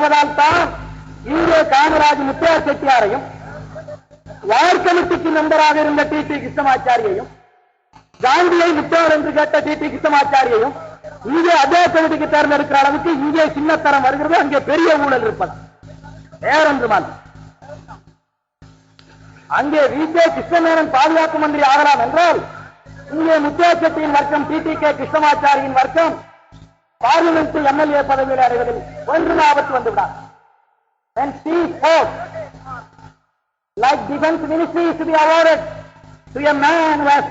ஆகுவதால் தான் இங்கே காமராஜ் முத்தையா செட்டியாரையும், வார் கமிட்டிக்கு மெம்பராக இருந்த டி.டி. கிருஷ்ணமாச்சாரியையும், காந்தியை விட்டவர் என்று கேட்ட டி.டி. கிருஷ்ணமாச்சாரியையும் இங்கே அதே கமிட்டிக்கு தேர்ந்தெடுக்கிற அளவுக்கு இங்கே சின்னத்தரம் வருகிறது, அங்கே பெரிய ஊழல் இருப்பது வேறொன்றுமான். அங்கே வி.கே. கிருஷ்ணமேனன் பாதுகாப்பு மந்திரி ஆகலாம் என்றால் இங்கே முத்தையா செட்டியின் வர்க்கம், டி.டி.கே. கிருஷ்ணமாச்சாரியின் வர்க்கம் பார்லிமெண்ட் எம்எல்ஏ பதவியில் அடைவதில் ஒன்று ஆபத்து வந்துவிட்டார். Like defense ministry is to be awarded to a man who has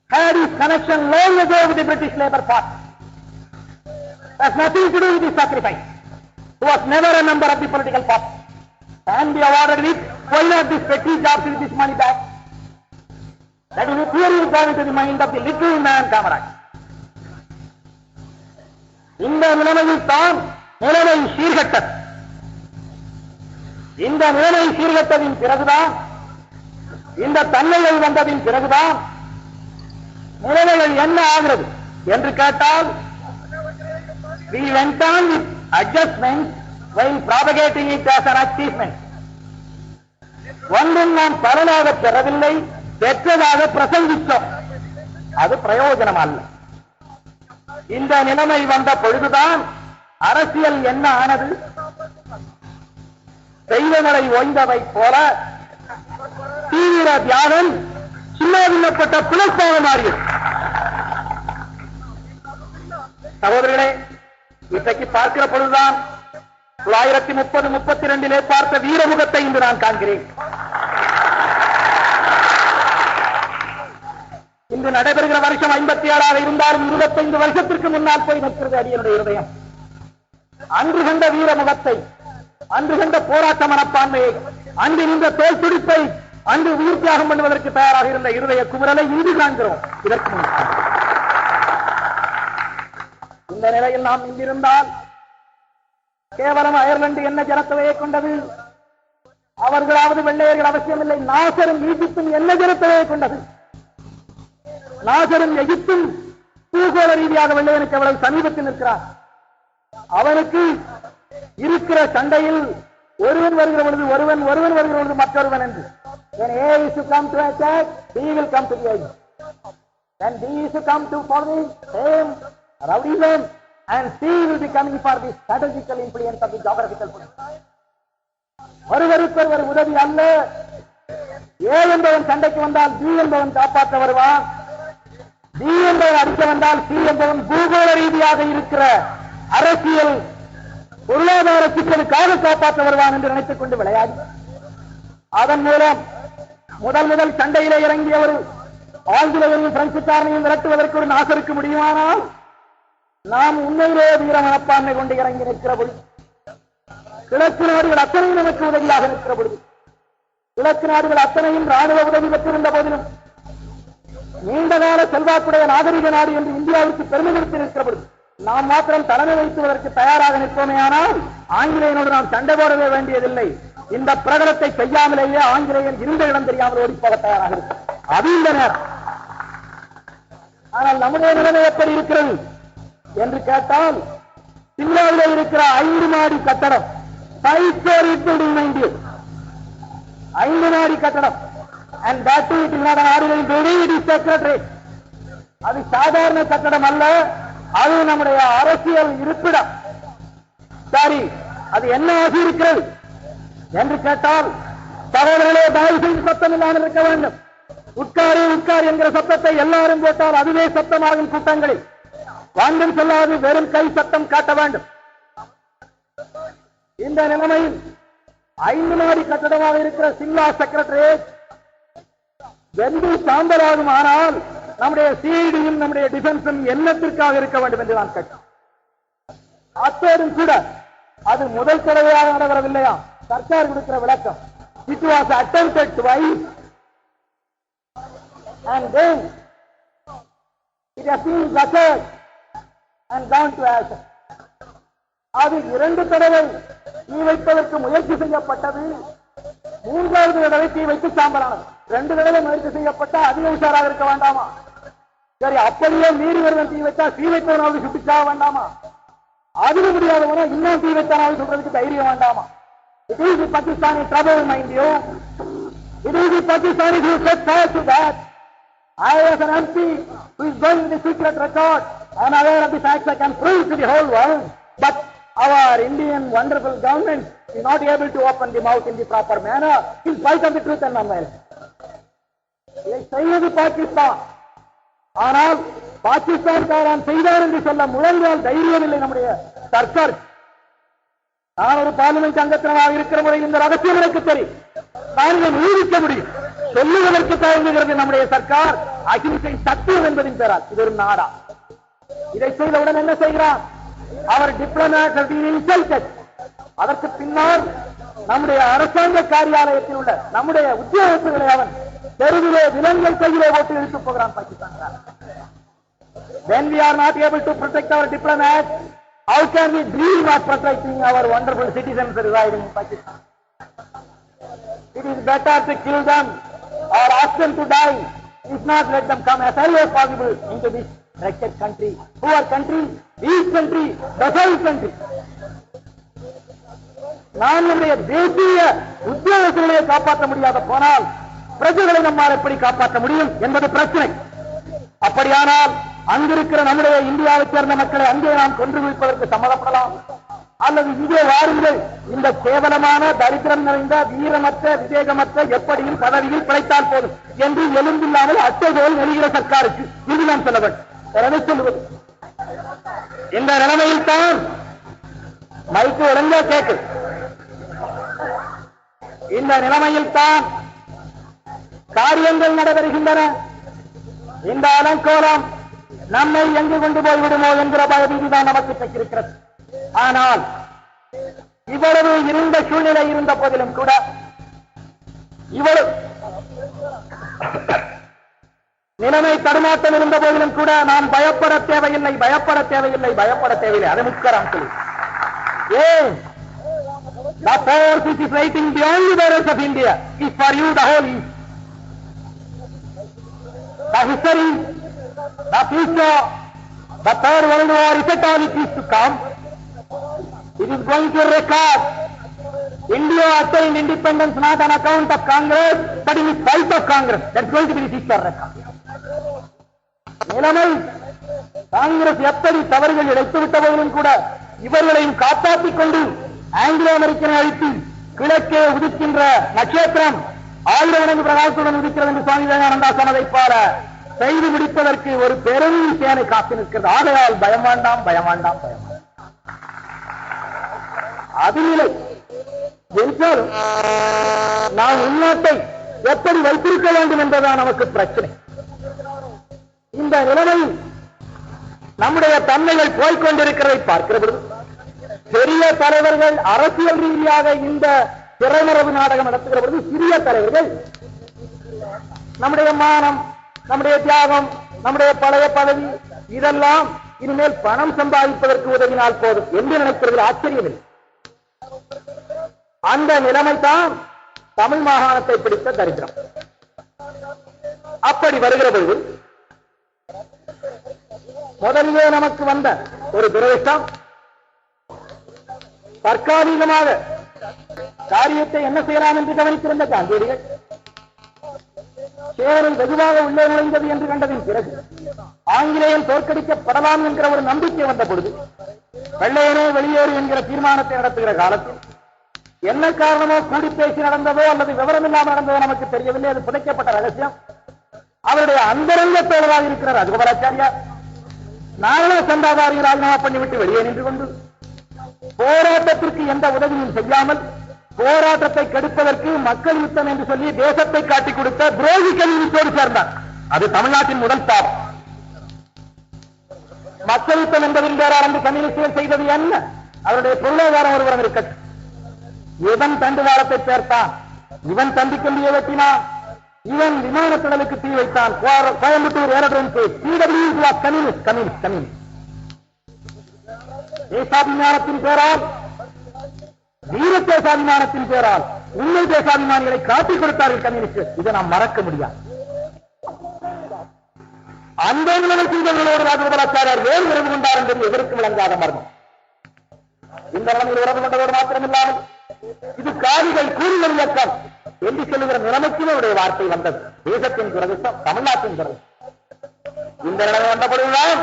had his connection long ago with the British Labour Party, has nothing to do with his sacrifice, who was never a member of the political party, can be awarded with why not this petty jobs with this money back. That is a theory going to the mind of the little man Kamaraj. இந்த நிலைமையில் தான் நிலைமை சீர்கட்டது. இந்த நிலைமை சீர்கட்டதின் பிறகுதான், இந்த தன்மைகள் வந்ததின் பிறகுதான் நிலைமைகள் என்ன ஆகிறது என்று கேட்டால், we went on with adjustments while propagating it as an achievement. ஒன்றும் நாம் பலனாக பெறவில்லை, பெற்றதாக பிரசங்கித்தோம், அது பிரயோஜனம் அல்ல. இந்த நிலைமை வந்த பொழுதுதான் அரசியல் என்ன ஆனது? தெய்வமலை ஓய்ந்தவை போல தீவிர தியாகம் சின்னப்பட்ட பிளப்பாக மாறியது. சகோதரர்களே, இன்றைக்கு பார்க்கிற பொழுதுதான் 1930-32 பார்த்த வீரமுகத்தை இன்று நான் காண்கிறேன். இன்று நடைபெறுகிற வருஷம் 57 இருந்தாலும் 25 வருஷத்திற்கு முன்னால் போய் நிற்கிறது அடியனுடைய இருதயம். அன்று கண்ட வீரமுகத்தை, அன்று கண்ட போராட்ட மனப்பான்மையை, அன்று நின்ற தோல் துடிப்பை, அன்று உயிர் தியாகம் பண்ணுவதற்கு தயாராக இருந்த இருதய குமுறலை இன்று காண்கிறோம். இதற்கு முன் இந்த நிலையில் நாம் இங்கிருந்தால் கேவலம் அயர்லாந்து என்ன ஜனத்தொகையை கொண்டது? அவர்களாவது வெள்ளையர்கள் அவசியமில்லை. நாசரும் ஈஜிப்தும் என்ன ஜனத்தொகையை கொண்டது? நாசரும் எகிப்தும் பூகோள ரீதியாக வெள்ளையனுக்கு எவ்வளவு சமீபத்தில் இருக்கிறார். அவனுக்கு இருக்கிற சண்டையில் ஒருவன் வருகிற பொழுது ஒருவன், ஒருவன் வருகிற பொழுது மற்றொருவன் என்று. When A is to come to attack, B will come to the aid. When B is to come to follow same rowdyism, and C will be coming for the strategical influence of the geographical position. ஒருவருக்கொருவர் உதவி அல்ல. A என்பவன் சண்டைக்கு வந்தால் B என்பவன் காப்பாற்ற வருவான். B என்பவன் அடிக்க வந்தால் C என்பவன் பூகோள ரீதியாக இருக்கிற அரசியல் பொருளாதார சிக்கலுக்காக காப்பாற்ற வருவான் என்று நினைத்துக் கொண்டு விளையாடி, அதன் மூலம் முதல் சண்டையிலே இறங்கிய ஒரு ஆங்கிலேயரையும் பிரெஞ்சுக்காரனையும் விரட்டுவதற்கு ஒரு நாசருக்கு முடியுமானால், நாம் உண்மையிலே வீர மனப்பான்மை கொண்டு இறங்கி நிற்கிற பொழுது, கிழக்கு நாடுகள் அத்தனையும் நமக்கு உதவியாக நிற்கிற பொழுது, கிழக்கு நாடுகள் அத்தனையும் ராணுவ உதவி பெற்றிருந்த போதிலும் நீண்ட கால செல்வாக்குடைய நாகரிக நாடு என்று இந்தியாவுக்கு பெருமைப்படுத்தி நிற்கிற பொழுது, நாம் மாத்திரம் தலைமை வைத்துவதற்கு தயாராக நிற்போமே ஆனால் ஆங்கிலேயனோடு நாம் சண்டை போடவே வேண்டியதில்லை. இந்த பிரகடனத்தை செய்யாமலேயே ஆங்கிலேயன் இருந்த இடம் தெரியாமல் ஓடிப்போக தயாராக இருக்கும். அது இந்த நேரம். ஆனால் நம்முடைய நிலைமை எப்படி இருக்கிறது என்று கேட்டால், சிம்லாவிலே இருக்கிற 5 மாடி கட்டடம், 5 story building, 5 மாடி கட்டடம், and that too it is not an ordinary building, it is secretariat. அது சாதாரண கட்டடம் அல்ல, அது நம்முடைய அரசியல் இருப்பிடம். சரி, அது என்ன ஆகி இருக்கிறது என்று கேட்டால், சகோதரர்களே, தயவு செய்து சத்தம் இல்லாமல் இருக்க வேண்டும். உட்காரு உட்கார் என்கிற சத்தத்தை எல்லாரும் போட்டால் அதுவே சத்தமாகும். கூட்டங்களில் வாங்கும் சொல்லாது வெறும் கை சத்தம் காட்ட வேண்டும். இந்த நிலைமையில் 5 மாடி கட்டடமாக இருக்கிற சிம்லா செக்ரட்டரியேட் வெந்து சாம்பலாகும். ஆனால் நம்முடைய சிஐடியும் நம்முடைய டிஃபென்ஸும் என்னத்திற்காக இருக்க வேண்டும் என்று நான் கேட்டேன். அத்தோடும் கூட அது முதல் தடவையாக நடைபெறவில்லையா? சர்க்கார் கொடுக்கிற விளக்கம், it was attempted twice and then it has been gutted and gone to ashes. அது 2 தடவை தீ வைப்பதற்கு முயற்சி செய்யப்பட்டது. 3வது தடவை தீ வைத்து சாம்பலானது. 2 தடவை முயற்சி செய்யப்பட்டா அதிக உஷாராக இருக்க வேண்டாமா? சரி, அப்படியே மீறி வருவன் தீ வைத்தா தீ வைப்பவனாவது சுட்டிச்சாக வேண்டாமா? அதுவும் முடியாதவனா இன்னும் தீ வைத்தானாலும் சொல்றதுக்கு தைரியம் வேண்டாமா? It is the Pakistani trouble, mind you. It is the Pakistanis who set fire to that. I, as an MP who is going the secret record, I am aware of the facts I can prove to the whole world. But our Indian wonderful government is not able to open the mouth in the proper manner in spite of the truth and non-violence. இதை செய்வது பாகிஸ்தான். ஆனால் பாகிஸ்தான்காரன் செய்தார் என்று சொல்ல முழங்கால் தைரியம் இல்லை நம்முடைய சர்க்கார். நான் ஒரு பார்லிமெண்ட் அங்கத்தினராக இருக்கிற முறையில் இந்த ரகசியம் எனக்கு தெரியும். நான் இதை நிரூபிக்க முடியும். சொல்லுவதற்கு தயங்குகிறது நம்முடைய சர்க்கார். அகிம்சை சத்தியம் என்பதின் பெயரால் இது ஒரு நாடா. இதை செய்தவுடன் என்ன செய்கிறான்? அவர் டிப்ளமேட் இன்சல்டட். அதற்கு பின்னால் நம்முடைய அரசாங்க காரியாலயத்தில் உள்ள நம்முடைய உத்தியோகஸ்தர்களை அவன் தெருவிலே விலங்குகள் கையிலே போட்டு இழுத்துப் போகிறான் Pakistan. When we are not able to protect our diplomats, how can we dream of protecting our wonderful citizens residing in Pakistan? It is better to kill them or ask them to die, if not let them come as early as possible into this wretched country. Poor country, weak country, docile country. நாம் நம்முடைய தேசிய உத்தியோகங்களை காப்பாற்ற முடியாத போனால் பிரஜைகளை நம்மால் எப்படி காப்பாற்ற முடியும் என்பது பிரச்சனை. அப்படியானால் அங்கிருக்கிற நம்முடைய இந்தியாவை சேர்ந்த மக்களை அங்கே நாம் கொன்று குவிப்பதற்கு சம்மதப்படலாம், அல்லது இங்கே வாருங்கள், இந்த கேவலமான தரித்திரம் நிறைந்த வீரமற்ற விவேகமற்ற எப்படியும் பதவியில் பிழைத்தால் போதும் என்று எலும்பில்லாமல் அட்டை போல் நெழுகிற சர்க்காருக்கு இது நாம் சொல்ல வேண்டும். சொல்லுவது இந்த நிலைமையில் தான் மைக்கு ஒழுங்கா கேட்கு. இந்த நிலைமையில் தான் காரியங்கள் நடைபெறுகின்றன. இந்த அலங்கோலம் நம்மை எங்கு கொண்டு போய்விடுமோ என்கிற பயபீதிதான் நமக்கு தைக்கிறது. ஆனால் இவ்வளவு இருந்த சூழ்நிலை இருந்த போதிலும் கூட, இவ்வளவு நிலைமை தடுமாற்றம் இருந்த போதிலும் கூட நாம் பயப்பட தேவையில்லை, பயப்பட தேவையில்லை, பயப்பட தேவையில்லை. அது முக்கரம் சொல்லி ஏன் the force which is fighting beyond the borders of India is for you the whole East. The history, the future, the third world war, if at all it is to come, it is going to record India attained independence not on account of Congress, but in spite of Congress. That's going to be the future record. நிலைமை காங்கிரஸ் எப்படி தவறுகள் இழைத்துவிட்ட போதிலும் கூட இவர்களையும் காப்பாற்றிக் கொண்டு Anglo அமெரிக்கனை அழித்து கிழக்கே உதிக்கின்ற நட்சத்திரம் 1000 மடங்கு பிரகாசத்துடன் உதிக்கிறது என்று சுவாமி விவேகானந்தா சொன்னதைப் போல செய்து முடிப்பதற்கு ஒரு பெரும் சேனை காத்து நிற்கிறது. ஆகையால் பயம் வேண்டாம், பயம் வேண்டாம், பயம் வேண்டாம். அது நிலை என்றாலும் நாம் உள்நாட்டை எப்படி வைத்திருக்க வேண்டும் என்பதுதான் நமக்கு பிரச்சனை. இந்த நிலைமையில் நம்முடைய தன்மைகள் போய்கொண்டிருக்கிறதை பார்க்கிற பொழுது பெரிய தலைவர்கள் அரசியல் ரீதியாக இந்த திரைமரபு நாடகம் நடத்துகிற பொழுது சிறிய தலைவர்கள் நம்முடைய மானம், நம்முடைய தியாகம், நம்முடைய பழைய பதவி இதெல்லாம் இனிமேல் பணம் சம்பாதிப்பதற்கு உதவினால் போதும் என்று நினைக்கிறது ஆச்சரியமில்லை. அந்த நிலைமை தான் தமிழ் மாகாணத்தை பிடித்த தரித்திரம். அப்படி வருகிற பொழுது முதலிலே நமக்கு வந்த ஒரு துரதிர்ஷ்டம், தற்காலிகமாக காரியத்தை என்ன செய்யலாம் என்று கவனித்திருந்த காந்தியடிகள் சேரல் வெகுவாக உள்ளே நுழைந்தது என்று கண்டதின் பிறகு ஆங்கிலேயன் தோற்கடிக்கப்படலாம் என்கிற ஒரு நம்பிக்கை வந்த பொழுது வெள்ளையனே வெளியேறு என்கிற தீர்மானத்தை நடத்துகிற காலத்தில் என்ன காரணமோ கூடி பேசி நடந்ததோ அல்லது விவரம் இல்லாமல் நடந்ததோ நமக்கு தெரியவில்லை. அது புதைக்கப்பட்ட ரகசியம். அவருடைய அந்தரங்க தோழராக இருக்கிறார் ராஜகோபாலாச்சாரியார் நாங்களே சந்தாதாரி ராஜினாமா பண்ணிவிட்டு வெளியே நின்று கொண்டு போராட்டத்திற்கு எந்த உதவியும் செய்யாமல் போராட்டத்தை கெடுப்பதற்கு மக்கள் யுத்தம் என்று சொல்லி தேசத்தை காட்டிக் கொடுத்த துரோகி கல்வியோடு சேர்ந்தார். அது தமிழ்நாட்டின் முதல் பாவம். மக்கள் யுத்தம் என்பதின் பேரால் அந்த கம்யூனிஸ்டுகள் செய்தது என்ன? அவருடைய பொருளாதாரம் ஒருவரம் இருக்கட்டும். இவன் தண்டுவாரத்தை சேர்த்தான், இவன் தம்பிக்கம்பியை வெட்டினான், இவன் விமான திடலுக்கு தீ வைத்தான். Coimbatore aerodrome communist communist communist தேசாபிமானத்தின் பேரால், வீர தேசாபிமானத்தின் பேரால் உண்மை தேசாபிமானிகளை காட்டிக் கொடுத்தார்கள் கம்யூனிஸ்ட். இதை நாம் மறக்க முடியாது. அந்த நிலைமை செய்தவர்களோடு ராஜகோபாலாச்சாரியார் ஏன் உறவு கொண்டார் என்பது எதற்கு விளங்காத மர்மம். இந்த நிலைமையில் உறவு கொண்டதோடு மாத்திரமில்லாமல் இது காவிகள் கூறுகள் இயக்கம் என்று சொல்லுகிற நிலைமைக்கு அவருடைய வார்த்தை வந்தது. தேசத்தின் துரதிர்ஷ்டம், தமிழ்நாட்டின் துரதிர்ஷ்டம். இந்த நிலைமை வந்த பொழுதுதான்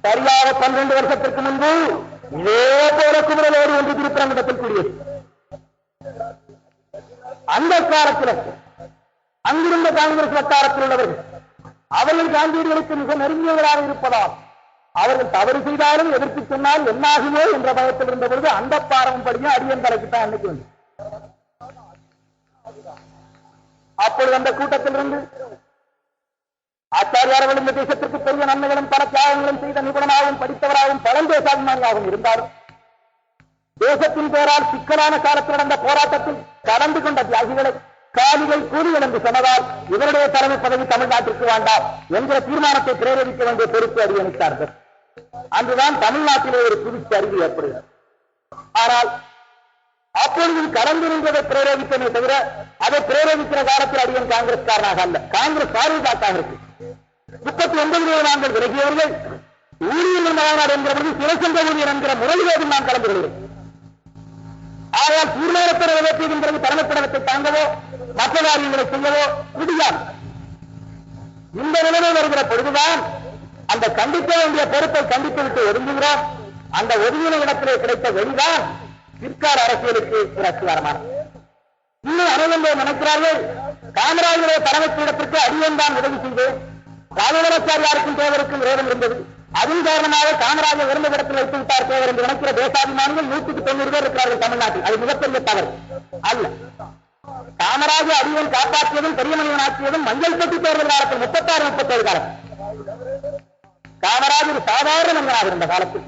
சரியாக 12 வருஷத்திற்கு முன்பு இதே போல குமுறலோடு ஒன்று திருப்பரங்கத்தில் கூடியது. அந்த காலத்தில் அங்கிருந்த காங்கிரஸ் வட்டாரத்தில் உள்ளவர்கள் அவர்கள் காந்தியடிகளுக்கு மிக நெருங்கியவராக இருப்பதால் அவர்கள் தவறு செய்தாலும் எதிர்த்து சொன்னால் என்னாகுமோ என்ற பயத்தில் இருந்த பொழுது அந்த பாரம் படியும் அடியன் தலைக்குத்தான் அன்னைக்கு வந்து அப்பொழுது அந்த கூட்டத்திலிருந்து ஆச்சாரியார்கள் இந்த தேசத்திற்கு பெரிய நன்மைகளும் பல தியாகங்களும் செய்த நிபுணனாகவும் படித்தவராகவும் பழந்தேசாபிமானியாகவும் இருந்தாலும் தேசத்தின் பேரால் சிக்கலான காலத்தில் நடந்த போராட்டத்தில் கடந்து கொண்ட தியாகிகளை காலிகள் கூலிகள் என்று சொன்னதால் இவருடைய தலைமை பதவி தமிழ்நாட்டிற்கு வேண்டாம் என்கிற தீர்மானத்தை பிரேரிக்க வேண்டிய பொறுப்பு அடியணித்தார்கள். அன்றுதான் தமிழ்நாட்டிலே ஒரு புதுச்சு அறிவு ஏற்படுகிறது. ஆனால் அப்பொழுது கடந்து நின்றதை பிரேரித்தனே தவிர அதை பிரேரிக்கிற காலத்தில் அடியன் காங்கிரஸ்காரனாக அல்ல, காங்கிரஸ் பாரதியாக இருக்கு. 39 நாங்கள் விலகியவர்கள் ஊழியர் மாநாடு என்கிற பொழுது சிவசங்க ஊழியர் என்கிற முறையிலேயும் நான் கலந்து கொள்கிறேன். ஆனால் தீர்மானத்தை நிறைவேற்றியதன் பிறகு தலைமைப்படத்தை தாங்கவோ மற்ற காரியங்களை செய்யவோ முடியாது. இந்த நிலைமை வருகிற பொழுதுதான் அந்த கண்டிக்க வேண்டிய பொறுப்பை கண்டித்து விட்டு ஒதுங்குகிறோம். அந்த ஒதுங்கின இடத்திலே கிடைத்த வெளிதான் பிற்கால அரசியலுக்கு ஒரு அஸ்திவாரமானது. இன்னும் அனைவரும் நினைக்கிறார்கள் காமராஜருடைய தலைமைப்பீடத்திற்கு அடியன் தான் உதவி செய்து ராஜகோபாலாச்சாரியாருக்கும் தேவருக்கும் விரோதம் இருந்தது. அதன் காரணமாக காமராஜர் இருந்த இடத்தில் வைத்து விட்டார் தேவர் என்று நினைக்கிற தேசாபிமானிகள் 190 பேர் இருக்கிறார்கள் தமிழ்நாட்டில். அது மிகப்பெரிய தவறு அல்ல. காமராஜர் அடியன் காப்பாற்றியதும் பெரிய மனிதன் ஆக்கியதும் மஞ்சள் பெட்டி தேர்தல் காலத்தில் 36-37 காலம். காமராஜர் சாதாரண மனிதனாக இருந்த காலத்தில்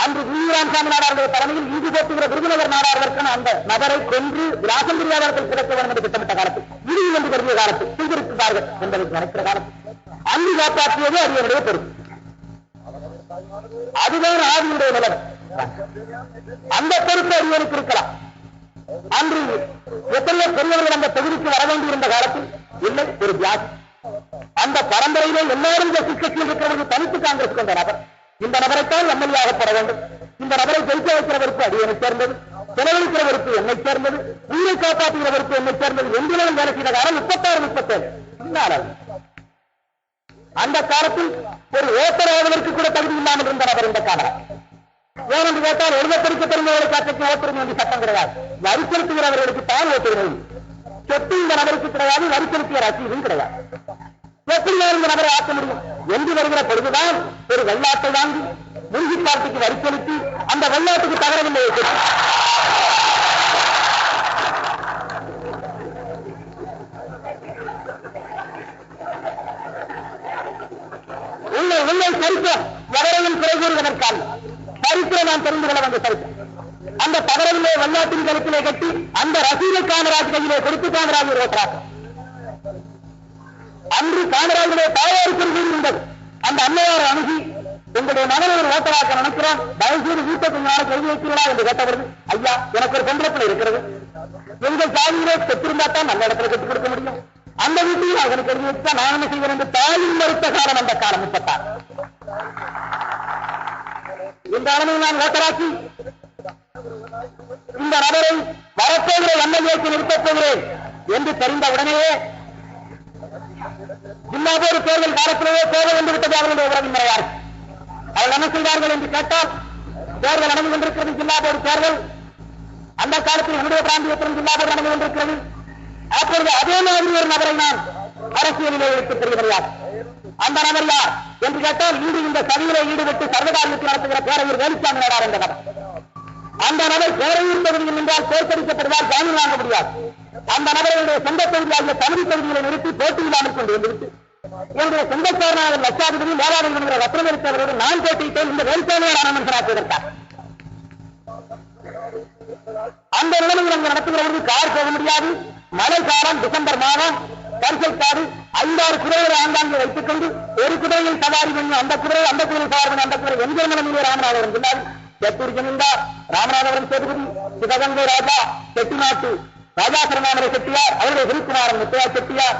அன்று வீராமசாமி நாடாருடைய தலைமையில் ஈடு போட்டுகிற விருதுநகர் நாடாருவதற்கான அந்த நபரை கொன்று ராசம்பிரியாதத்தில் கிடைக்க வேண்டும் என்று திட்டமிட்ட காலத்தில் இடியும் என்று கருதிய காலத்தில் செய்திருக்கிறார்கள் என்பதை நினைக்கிற காலத்தில் அங்கு காப்பாற்றியது அரியனுடைய பொறுப்பு. அதுதான் ஆதியுடைய நிலைமை. அந்த பொறுப்பு அரியனுக்கு இருக்கலாம். அன்று எத்தனையோ பெரியவர்கள் அந்த தொகுதிக்கு வர வேண்டியிருந்த காலத்தில் இல்லை ஒரு வியாதி. அந்த பரம்பரையிலே எல்லாரும் கட்சியில் இருக்கிறவர்கள் தனித்து காங்கிரஸ் கொண்ட நபர். இந்த நபரைத்தான் எம்எல்ஏ வேண்டும். இந்த நபரை ஜெயிக்க வைக்கிற பொறுப்பு அடியனை சேர்ந்தது, செலவழிக்கிற பொறுப்பு என்னை சேர்ந்தது, உயிரை காப்பாற்றுகிற பொறுப்பு என்னை சேர்ந்தது. எந்திரம் வேலை செய்த காலம் 36-37. அந்த காலத்தில் ஒரு ஓட்டர் ஆவதற்கு கூட தகுதி இல்லாமல் இருந்த நபர் இந்த காலம். ஏனென்று கேட்டால் எழுத படிக்க தெரிந்தவர்களை காட்டுக்கு ஓட்டுரிமை என்று சட்டம் கிடையாது. வரி செலுத்துகிறவர்களுக்கு தான் ஓட்டுரிமை. சொத்து இந்த நபருக்கு கிடையாது, வரி செலுத்திய ரசீதும் கிடையாது. எப்படி இந்த நபரை ஆக்க முடியும் என்று வருகிற பொழுதுதான் ஒரு வெள்ளாட்டை வாங்கி முனிசிபாலிட்டிக்கு வரி செலுத்தி அந்த வெள்ளாட்டுக்கு தகரவில்லை. உண்மை சரித்திரம் எவரையும் குறை கூறுவதற்கான சரித்திரம் நான் தெரிந்து கொள்ள வந்த சரித்திரம். அந்த தகரவிலே வெள்ளாட்டின் கருத்திலே கட்டி அந்த ரசீதை காமராஜ் கையிலே கொடுத்து காமராஜ் ஓட்டராக அன்று காமராஜுடைய தாயாருக்கு இருந்தது. அந்த அம்மையாரை அணுகி உங்களுடைய மகனை ஒரு ஓட்டராக்க நினைக்கிறோம், தயவுசெய்து வீட்டை கொஞ்ச நாளைக்கு எழுதி வைக்கிறீங்களா என்று கேட்டபொழுது, ஐயா எனக்கு ஒரு பொம்பளை இருக்கிறது, எங்கள் சாதியிலே பெற்றிருந்தா தான் நல்ல இடத்துல கட்டுக் கொடுக்க முடியும், அந்த வீட்டையும் அவனுக்கு எழுதி வச்சா நான் என்ன செய்வேன் என்று தாயும் மறுத்த காலம் அந்த காலம் 36. இந்த அளவில் நான் ஓட்டராக்கி இந்த நபரை வரப்போகிற எம்எல்ஏக்கு நிறுத்தப் போகிறேன் என்று தெரிந்த உடனேயே ஜில்லா போர்டு தேர்தல் காலத்திலேயே தேர்தல் வந்து விட்டது அவர்களுடைய உறவினரையார். அவர்கள் என்ன செய்தார்கள் என்று கேட்டால், தேர்தல் நடந்து கொண்டிருக்கிறது, ஜில்லா போர்டு தேர்தல். அந்த காலத்தில் என்னுடைய பிராந்தியத்திலும் ஜில்லா போர்டு நடந்து கொண்டிருக்கிறது. அப்பொழுது அதே மாதிரி ஒரு நபரை நான் அரசியலிலே எடுத்து தெரிகிறார். அந்த நபர் யார் என்று கேட்டால், இன்று இந்த சதியிலே ஈடுபட்டு சர்வகாரியத்தில் நடத்துகிற பேரையூர் வேலுச்சாமி நாடார் என்ற நபர். அந்த நபர் பேரையூர் பகுதியில் நின்றால் தோற்கடிக்கப்படுவார், ஜாமீன் வாங்க முடியாது. அந்த நபர்களுடைய சொந்த தொகுதியாகிய தமிழ் பகுதிகளை நிறுத்தி போட்டி இல்லாமல் கொண்டு வந்துவிட்டு என்னுடைய சொந்தக்காரனாக லட்சாதிபதி மேலாளர் என்கிற ரத்னமரித்தவரோடு நான் போட்டியிட்டேன் இந்த வேலுச்சாமியார் மனுஷனாக்குவதற்காக. அந்த நிலைமையில் அங்கு நடத்துகிற பொழுது கார் போக முடியாது. மழை காலம், டிசம்பர் மாதம், கரிசல்காடு, 5-6 குதிரைகளை ஆங்காங்கே வைத்துக் கொண்டு ஒரு குதிரையில் சவாரி பண்ணி அந்த குதிரை சவாரி பண்ணி அந்த குதிரை என்கிற நிலைமையிலே ராமநாதபுரம் சொன்னார். செட்டூர் ஜமீன்தார், ராமநாதபுரம் சேதுபதி, சிவகங்கை ராஜா, செட்டிநாட்டு ராஜா சரணாமரை செட்டியார், அவருடைய குருக்குமாரன் முத்தையா செட்டியார்,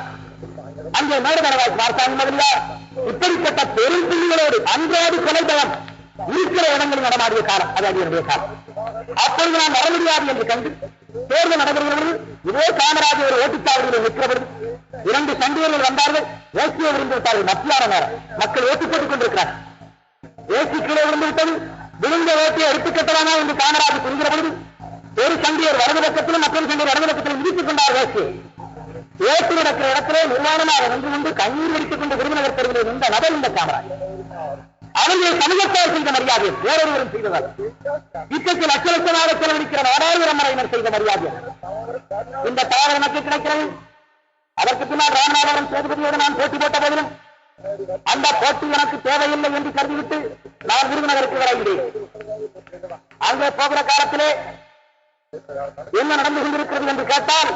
அங்கே மேடுமலவாய் மார்சாமி முதலியார், இப்படிப்பட்ட பெரும் புள்ளிகளோடு அன்றாடு கொலை பயம் இருக்கிற இடங்களில் நடமாடிய காலம் அது அடியுடைய காலம். அப்பொழுது நான் வர முடியாது என்று கண்டு தேர்தல் நடைபெறுகிறது. இதே காமராஜர் ஒரு ஓட்டுச்சாவடியில் நிற்கிறவர் 2 சண்டியர்கள் வந்தார்கள். ஏசியை விழுந்து விட்டார்கள். மத்தியான நேரம் மக்கள் ஓட்டு போட்டுக் கொண்டிருக்கிறார். ஏசி கீழே விழுந்து விட்டது. விழுந்த ஓட்டியை எடுத்துக் கட்டலாமா என்று காமராஜர் புரிகிற பொழுது ஒரு சண்டியர் வலது பக்கத்திலும் மற்றொரு சண்டியர் இடது பக்கத்திலும் விதித்துக் கொண்டார். ஓட்டு நடக்கிற இடத்திலே நிர்வாணமாக நின்று கொண்டு கண்ணீர் வெடித்துக் கொண்டு விருதுநகர் தெருவில் நின்ற நபர் இந்த காமராஜர். அவருடைய சமூகத்தால் செய்த மரியாதை வேறொருவரும் செய்ததால் இத்தகைய லட்ச லட்சமாக செலவழிக்கிற நாடாளுமன்ற முறையினர் செய்த மரியாதை இந்த தவறு எனக்கு கிடைக்கிறது. அதற்கு பின்னால் ராமநாதபுரம் சேதுபதியோடு நான் போட்டி போட்ட போதிலும் அந்த போட்டி எனக்கு தேவையில்லை என்று கருதிவிட்டு நான் விருதுநகருக்கு வரவில்லை. அங்கே போகிற காலத்திலே என்ன நடந்து கொண்டிருக்கிறது என்று கேட்டால்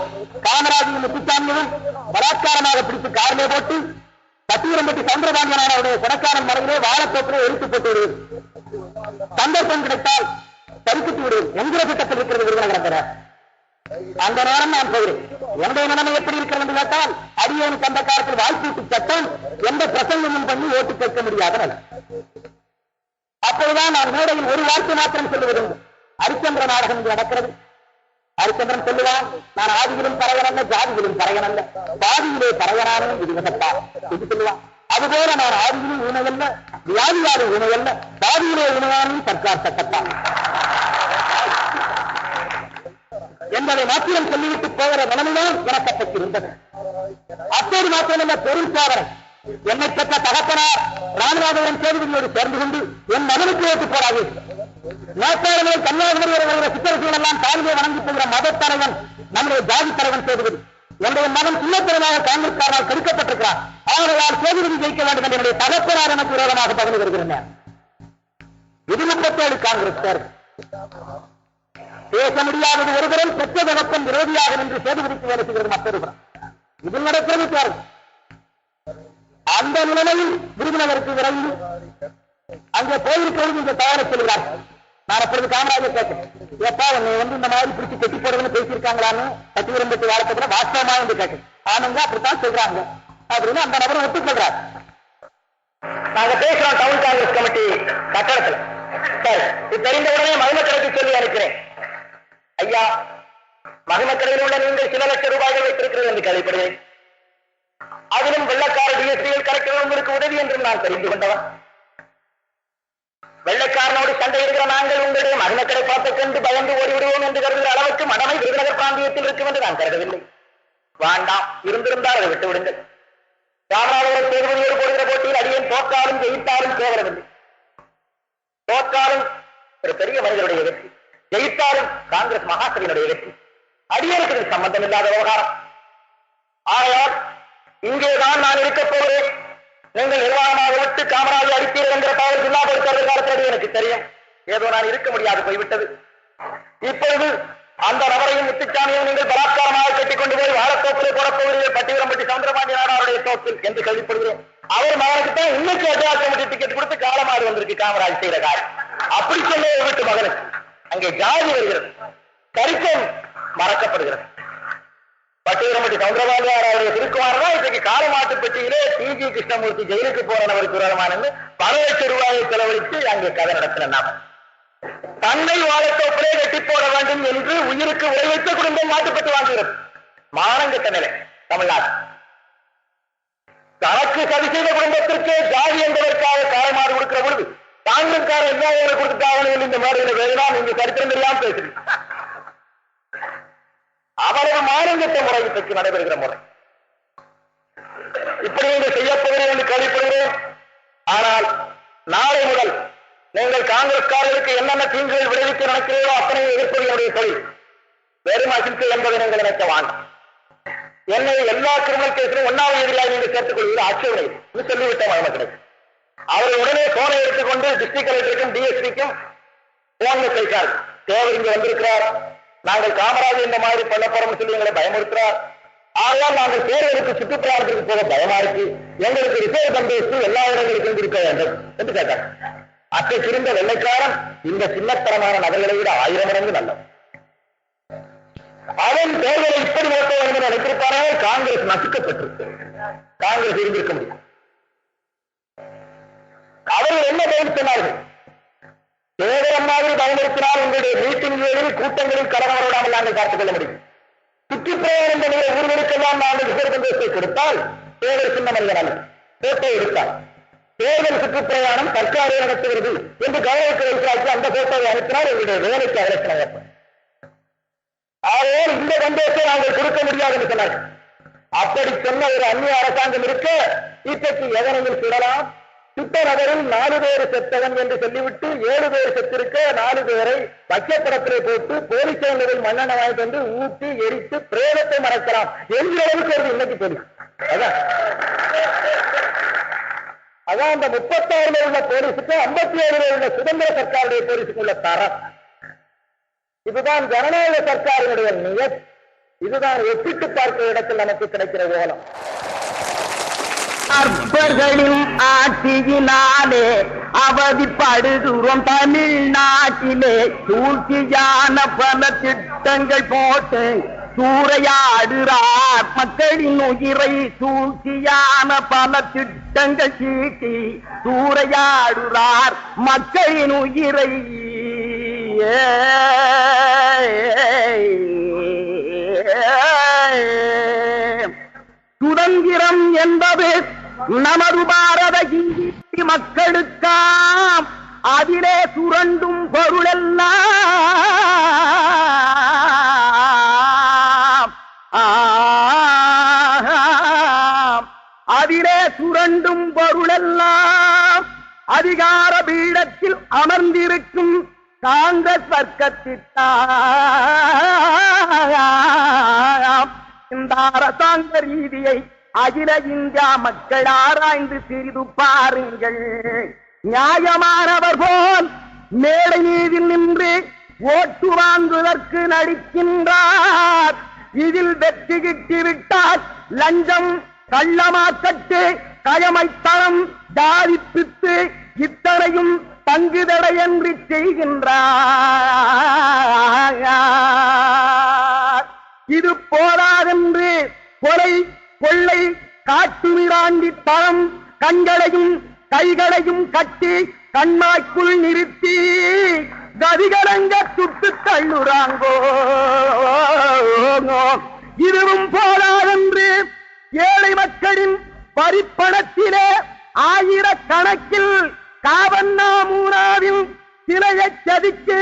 காமராஜின் முத்துசாமியும் பலாத்காரமாக பிடித்து காரிலே போட்டு பட்டியரம்பட்டி சந்திரபாண்டியனான அவருடைய கொடைக்கானல் மலையிலே வாழத்தோப்பிலே எரித்து போட்டு விடுவது. சந்தர்ப்பம் கிடைத்தால் தடுக்கிட்டு விடுவது என்கிற திட்டத்தில் இருக்கிறது விருதுநகர். அந்த நேரம் நான் போகிறேன். என்னுடைய நிலைமை எப்படி இருக்கிறது என்று கேட்டால் அடியேனுக்கு அந்த காலத்தில் வாழ்க்கை சட்டம் எந்த பிரசங்கமும் பண்ணி ஓட்டு கேட்க முடியாத. அப்பொழுதுதான் நான் மேடையில் ஒரு வார்த்தை மாத்திரம் சொல்லுவது. ஹரிச்சந்திர நாடகம் என்று நடக்கிறது. ஹரிச்சந்திரன் சொல்லுவான், நான் ஆதியிலும் பறையனல்ல ஜாதியிலும் பறையனல்ல பாதியிலே பறையனானும் விதிவசப்பா என்று சொல்லுவான். அதுபோல நான் ஆதியிலும் உணவல்ல வியாதியாலும் உணவல்ல பாதியிலே உணவானும் சர்க்கார் சட்டத்தான் என்பதை மாத்திரம் சொல்லிவிட்டு போகிற நிலைமைதான் எனக்கு பற்றி இருந்தது. அப்போது மாத்திரமல்ல பொருள் சாதனை என்னை பெற்ற தகப்பனார் ராமநாதபுரம் சேதுபதியோடு சேர்ந்து கொண்டு என் மகனுக்கு ஓட்டு போடாது. நேற்றாளர்களை கன்னியாகுமரி வருகிற சித்தரசுகள் எல்லாம் தாழ்வை வணங்கி போகிற மதத் தலைவன் நம்முடைய ஜாதி தலைவன் சேதுபதி. என்னுடைய மகன் சின்னத்திரமாக காங்கிரஸ்காரனால் கெடுக்கப்பட்டிருக்கிறார். அவர்களால் சேதுபதி ஜெயிக்க வேண்டும் என்று என்னுடைய தகப்பனார் எனக்கு விரோதமாக பகிர்ந்து வருகிறேன். இது 37 காங்கிரஸ் தேர்வு. பேச முடியாதது ஒருபுறம் பெற்ற தகப்பன் விரோதியாக நின்று சேதுபதிக்கு வேலை செய்கிறது மற்றொருபுறம். இதில் நடக்கிறது தேர்வு. அந்த நிலைமையில் விருதுநகருக்கு விரைந்து அங்கே போயிருக்கிறது இந்த தவறை சொல்கிறார்கள். நான் அப்பொழுது காமராஜர் கேட்டேன், ஏப்பா உன்னை இந்த மாதிரி பிடிச்சி கட்டி போடுறதுன்னு பேசியிருக்காங்களான்னு பட்டியரம்பட்டி வாழப்பட்ட வாஸ்தவமா என்று கேட்டேன். ஆனங்க அப்படித்தான் சொல்றாங்க அப்படின்னு அந்த நபரை ஒத்துக்கொள்றார். நாங்க பேசுறோம் டவுன் காங்கிரஸ் கமிட்டி கட்டடத்தில். சரி, இது தெரிந்தவுடனே மகிமக்கடைக்கு சொல்லி அனுப்பினேன். ஐயா, மகிமக்கடையில் உள்ள நீங்கள் சில லட்சம் ரூபாய்கள் வைத்திருக்கிறது என்று கேள்விப்படுகிறேன். அதிலும் வெள்ளக்கார டிஎஸ்பியில் கரெக்டாக உங்களுக்கு உதவி என்றும் நான் தெரிந்து கொண்டவன். வெள்ளைக்காரனோடு சண்டை இருக்கிற நாங்கள் உங்களுடைய மகிமக்கடை பார்த்துக் கொண்டு பயந்து ஓடிவிடுவோம் என்று கருதுகிற அளவுக்கு மனமை விருதுநகர் பிராந்தியத்தில் இருக்கும் என்று நான் கருதவில்லை. வேண்டாம், இருந்திருந்தால் அதை விட்டு விடுங்கள். ராமநாதபுரம் சேதுபதியோடு போடுகிற போட்டியில் அடியேன் தோற்காலும் ஜெயித்தாலும் கேவலவில்லை. தோற்காலும் ஒரு பெரிய மனிதனுடைய வெற்றி, ஜெயித்தாலும் காங்கிரஸ் மகாசபையினுடைய வெற்றி. அடியேற்கு சம்பந்தம் இல்லாத விவகாரம். ஆகையால் இங்கேதான் நான் இருக்கப் போகிறேன். நீங்கள் நிர்வாகமாக விட்டு காமராஜர் அடித்தீர்கள் என்கிற தகவல் ஜில்லா பொறுத்தவரை காலத்தில் எனக்கு தெரியும். ஏதோ நான் இருக்க முடியாது போய்விட்டது. இப்பொழுது அந்த நபரையும் முத்துச்சாமியும் நீங்கள் பலாத்காரமாக கட்டிக் கொண்டு போய் வாழத்தோப்பிலே போடப்போகிறீர்கள். பட்டியரம்பட்டி சந்திரபாண்டியனார் அவருடைய தோப்பில் என்று கேள்விப்படுகிறேன். அவர் மகனுக்கு தான் இன்னைக்கு அஜயா கமிட்டி டிக்கெட் கொடுத்து காலமாறு வந்திருக்கு காமராஜ் செய்த காரியம். அப்படி சொல்ல வீட்டு மகனுக்கு அங்கே ஜாதி வருகிறது, கரிக்கம் மறக்கப்படுகிறது. பட்டியரம்பட்டி சந்திரபாண்டியார் அவருடைய திருக்குமாரனா இன்றைக்கு காலமாட்டு பெட்டியிலே டிஜி கிருஷ்ணமூர்த்தி ஜெயிலுக்கு போனவருக்கு விரோதமானது பல லட்சம் ரூபாயை செலவழித்து அங்கே கதை நடத்தின நாம் தன்னை வாழத்தோப்பிலே வெட்டி போட வேண்டும் என்று உயிருக்கு உரை வைத்த குடும்பம் மாட்டுப்பட்டு வாங்குகிறது. மானங்கட்ட நிலை தமிழ்நாடு. தனக்கு சதி செய்த குடும்பத்திற்கு ஜாதி என்பதற்காக காலமாறு கொடுக்கிற பொழுது காங்கிரஸ்கார என்ன கொடுத்துட்டாங்க இந்த மேடையில வேணும்னா நீங்க சரித்திரம் தெரியாம பேசுறீங்க. அவரது மாநிலத்த முறை பற்றி நடைபெறுகிற முறை இப்படி நீங்கள் செய்யப்போகிறேன் என்று கேள்விப்படுகிறேன். ஆனால் நாளை முதல் நீங்கள் காங்கிரஸ்காரர்களுக்கு என்னென்ன தீங்குகள் விளைவிக்க நினைக்கிறீர்களோ அத்தனை எதிர்ப்பது என்னுடைய தொழில். வெறும் அகிம்சை என்பதை நீங்கள் நினைக்க வேண்டாம். என்னை எல்லா கிரிமினல் கேஸிலும் ஒன்னாவது எதிராக நீங்கள் சேர்த்துக் கொள்வது ஆட்சேபனை சொல்லிவிட்ட மகிமை கிடைக்கும். அவர்கள் உடனே போனை எடுத்துக்கொண்டு டிஸ்ட்ரிக்ட் கலெக்டருக்கும் டிஎஸ்பிக்கும் போன் பேசினார். தேவர் இங்க வந்திருக்கிறார், நாங்கள் காமராஜர் இந்த மாதிரி பண்ண போறோம்னு சொல்லி எங்களை பயமுறுத்துறார். ஆனால் நாங்கள் தேர்தலுக்கு சுற்றுப்பிரயாணத்திற்கு போக பயமா இருக்கு, எங்களுக்கு ரிசர்வ் பந்தோஸ்து எல்லா இடங்களுக்கும் இருக்க வேண்டும் என்று கேட்டார். அத்தை சிறந்த வெள்ளைக்காரன் இந்த சின்னத்தரமான நபர்களை விட 1000 மடங்கு நல்லது. அவன் தேர்தலை இப்படி நடத்த வேண்டும் என்று நினைத்திருப்பாரே காங்கிரஸ் நசுக்கப்பட்டிருக்கு. காங்கிரஸ் இருந்திருக்க முடியும். அவர்கள் என்ன பதில் சொன்னார்கள்? தேவையான மாதிரி பயன்படுத்தினால் உங்களுடைய மீட்டிங்களில் கூட்டங்களில் கலவரம் விடாமல் நாங்கள் பார்த்துக் கொள்ள முடியும். சுற்றுப்பிரயாணம் என்ற நிலை ஊர்களுக்கெல்லாம் நாங்கள் விசேஷத்தை கொடுத்தால் தேர்தல் சின்னமல்ல போட்டோ எடுத்தால் தேர்தல் சுற்றுப்பிரயாணம் தற்காலிக நடத்துகிறது என்று கவனத்தை வைத்தால் அந்த போட்டோவை அனுப்பினால் எங்களுடைய வேலைக்கு அழைக்கிறார்கள். ஆகையால் இந்த சந்தோஷத்தை நாங்கள் கொடுக்க முடியாது என்று சொன்னார்கள். அப்படி சொன்ன ஒரு அந்நிய அரசாங்கம் இருக்க இன்றைக்கு எதனையும் சுடலாம். சுத்த நகரில் 4 பேர் செத்தவன் என்று சொல்லிவிட்டு 7 பேர் செத்திருக்க 4 பேரை பச்சைப்படத்திலே போட்டு போலீஸ் நிலையில் மண்ணெண்ண வாங்கிட்டு வந்து ஊற்றி எரித்து பிரேதத்தை மறைக்கலாம் என்கிற அளவுக்கு ஒரு இன்னைக்கு போலீஸ். அதான் அந்த 36 உள்ள போலீஸுக்கு 57 உள்ள சுதந்திர சர்க்காருடைய போலீஸுக்கு உள்ள தரம். இதுதான் ஜனநாயக சர்க்காரினுடைய நியத். இதுதான் ஒப்பிட்டு பார்க்கிற இடத்தில் நமக்கு கிடைக்கிற ஓலம். அற்பர்களின் ஆட்சியினாலே அவதிப்படுகிறோம் தமிழ்நாட்டிலே. சூழ்ச்சியான பல திட்டங்கள் போட்டு சூறையாடுறார் மக்களின் உயிரை. சூழ்ச்சியான பல திட்டங்கள் சீட்டி சூறையாடுறார் மக்களின் உயிரை. சுதந்திரம் என்பது நமது பாரத இந்தி மக்களுக்காம். அதிலே சுரண்டும் பொருளெல்லாம் அதிலே சுரண்டும் பொருளெல்லாம் அதிகார பீடத்தில் அமர்ந்திருக்கும் காங்கிரஸ் வர்க்கத்திற்காம். இந்த அரசாங்க ரீதியை அகில இந்தியா மக்கள் ஆராய்ந்து சிறிது பாருங்கள். நியாயமானவர் போல் மேடை மீதில் நின்று ஓட்டு வாங்குவதற்கு நடிக்கின்றார். இதில் வெற்றி கிட்டிவிட்டால் லஞ்சம், கள்ளமாக்கட்டு, கயமைத்தனம், ஜாதிப்பித்து இத்தனையும் பங்குதடையின்றி செய்கின்றார். இது போராதென்று கொலை, கொள்ளை, காட்டுமிராண்டி தரம் கண்களையும் கைகளையும் கட்டி கண்மாய்க்குள் நிறுத்தி கதிகரங்க சுட்டு தள்ளுறாங்கோ. இதுவும் போராதென்று ஏழை மக்களின் வரிப்பணத்திலே ஆயிரக்கணக்கில் காவன்னாமூனாவில் சிலையை சதிக்கு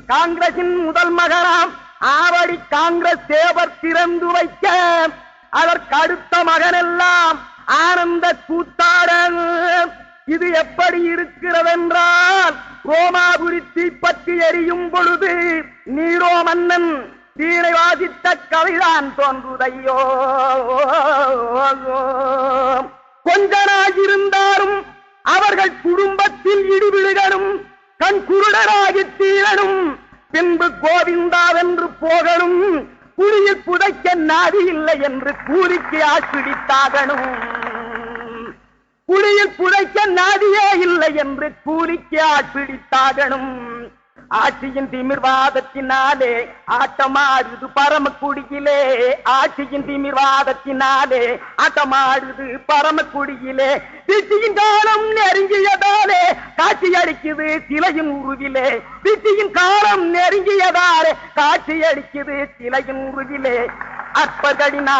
காங்கிரசின் முதல் மகனாம் ஆவடி காங்கிரஸ் சேவர் திறந்து வைக்க அதற்கு அடுத்த மகனெல்லாம் ஆனந்த கூத்தாட. இது எப்படி இருக்கிறதென்றால் ரோமாபுரி தீப்பற்றி எரியும் பொழுது நீரோ மன்னன் வீணை வாசித்த கவிதான் தோன்றுதையோ. கொஞ்ச நாள் இருந்தாலும் அவர்கள் குடும்பத்தில் இடிவிழுகணும், கண் குருடராகி தீரணும், பின்பு கோவிந்தாவென்று போகணும். குழியில் புதைக்க நாதி இல்லை என்று கூலிக்கு ஆட்பிடித்தாகணும். குழியில் புதைக்க நாதியே இல்லை என்று கூலிக்கு ஆட்பிடித்தாகணும். ஆட்சியின் திமிர்வாதத்தினாலே ஆட்டமாடுது பரமக்குடியிலே. ஆட்சியின் திமிர்வாதத்தினாலே ஆட்டமாடுது பரமக்குடியிலே. திட்டியின் காலம் நெருங்கியதாலே காட்சி அடிக்குது சிலையின் உருவிலே. திட்டியின் காலம் நெருங்கியதாலே காட்சி அடிக்குது சிலையின் உருவிலே. அற்பர்களின்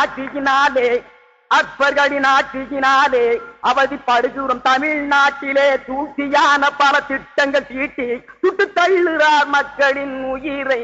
ஆட்சியினாலே அவதிப்படுகிறோம் தமிழ்நாட்டிலே. சூழ்ச்சியான பல திட்டங்கள் தீட்டி சுட்டு தள்ளுறார் மக்களின் உயிரை.